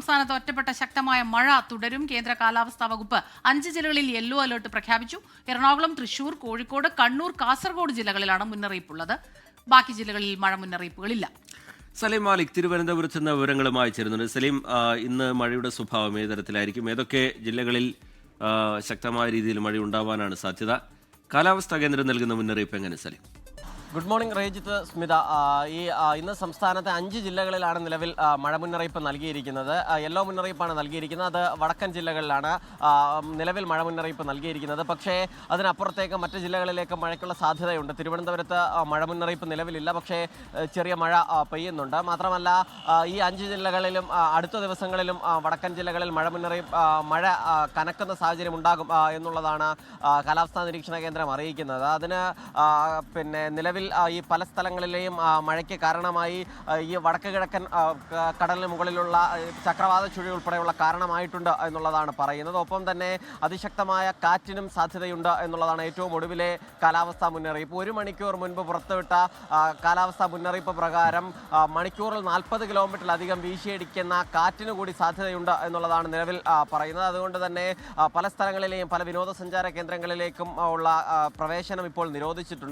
സംസ്ഥാനത്ത് ഒറ്റപ്പെട്ട ശക്തമായ മഴ തുടരും. കേന്ദ്ര കാലാവസ്ഥാ വകുപ്പ് 5 ജില്ലകളിൽ യെല്ലോ അലർട്ട് പ്രഖ്യാപിച്ചു. എറണാകുളം, തൃശൂർ, കോഴിക്കോട്, കണ്ണൂർ, കാസർഗോഡ് ജില്ലകളിലാണ് മുന്നറിയിപ്പുള്ളത്. ബാക്കി ജില്ലകളിൽ മഴ മുന്നറിയിപ്പുകളില്ല. സലീം മാലിക് തിരുവനന്തപുരത്ത് നിന്ന് വിവരങ്ങളുമായി ചേരുന്നുണ്ട്. സലീം, ഇന്ന് മഴയുടെ സ്വഭാവം ഏത് തരത്തിലായിരിക്കും? ഏതൊക്കെ ജില്ലകളിൽ ശക്തമായ രീതിയിൽ മഴ ഉണ്ടാവാനാണ് സാധ്യത? കാലാവസ്ഥാ കേന്ദ്രം നൽകുന്ന മുന്നറിയിപ്പ് എങ്ങനെ, സലീം? Good morning Rejith, Smitha. ഇന്ന് സംസ്ഥാനത്തെ 5 ജില്ലകളിലാണ് നിലവിൽ മഴ മുന്നറിയിപ്പ് നൽകിയിരിക്കുന്നത്. യെല്ലോ മുന്നറിയിപ്പാണ് നൽകിയിരിക്കുന്നത്. അത് വടക്കൻ ജില്ലകളിലാണ് നിലവിൽ മഴ മുന്നറിയിപ്പ് നൽകിയിരിക്കുന്നത്. പക്ഷേ അതിനപ്പുറത്തേക്ക് മറ്റ് ജില്ലകളിലേക്ക് മഴയ്ക്കുള്ള സാധ്യതയുണ്ട്. തിരുവനന്തപുരത്ത് മഴ മുന്നറിയിപ്പ് നിലവിലില്ല, പക്ഷേ ചെറിയ മഴ പെയ്യുന്നുണ്ട്. മാത്രമല്ല, ഈ 5 ജില്ലകളിലും അടുത്ത ദിവസങ്ങളിലും വടക്കൻ ജില്ലകളിൽ മഴ കനക്കുന്ന സാഹചര്യം ഉണ്ടാകും എന്നുള്ളതാണ് കാലാവസ്ഥാ നിരീക്ഷണ കേന്ദ്രം അറിയിക്കുന്നത്. അതിന് നിലവിൽ ഈ പല സ്ഥലങ്ങളിലെയും മഴയ്ക്ക് കാരണമായി ഈ വടക്ക് കിഴക്കൻ കടലിന് മുകളിലുള്ള ചക്രവാത ചുഴി ഉൾപ്പെടെയുള്ള കാരണമായിട്ടുണ്ട് എന്നുള്ളതാണ് പറയുന്നത്. ഒപ്പം തന്നെ അതിശക്തമായ കാറ്റിനും സാധ്യതയുണ്ട് എന്നുള്ളതാണ് ഏറ്റവും ഒടുവിലെ കാലാവസ്ഥാ മുന്നറിയിപ്പ്. 1 മണിക്കൂർ മുൻപ് പുറത്തുവിട്ട കാലാവസ്ഥാ മുന്നറിയിപ്പ് പ്രകാരം മണിക്കൂറിൽ 40 കിലോമീറ്ററിലധികം വീശിയടിക്കുന്ന കാറ്റിന് കൂടി സാധ്യതയുണ്ട് എന്നുള്ളതാണ് നിലവിൽ പറയുന്നത്. അതുകൊണ്ട് തന്നെ പല സ്ഥലങ്ങളിലെയും പല വിനോദസഞ്ചാര കേന്ദ്രങ്ങളിലേക്കും ഉള്ള പ്രവേശനം ഇപ്പോൾ നിരോധിച്ചിട്ടുണ്ട്.